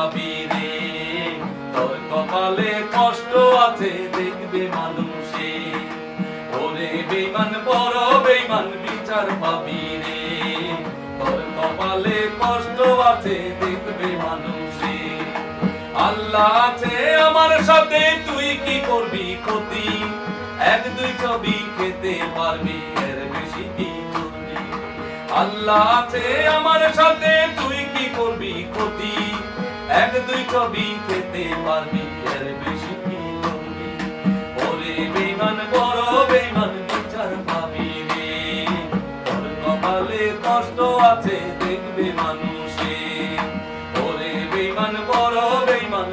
ভাবিরে তোর কপালে কষ্ট আছে দেখবে মানুষে। ওরে বেঈমান বড় বেঈমান বিচার পাবি রে। তোর কপালে কষ্ট আছে দেখবে মানুষে। আল্লাহ আছে আমার সাথে তুই কি করবি ক্ষতি? এক দুই ছবি খেতে পারবি এর বেশি কি করবি? আল্লাহ আছে আমার সাথে তুই কি করবি ক্ষতি? এক দুই ছবি খেতে পারবি এর বেশি কি করবি? ওরে বেঈমান বড় বেঈমান বিচার পাবি রে। তোর কপালে কষ্ট আছে দেখবে মানুষে। ওরে বেঈমান বড় বেঈমান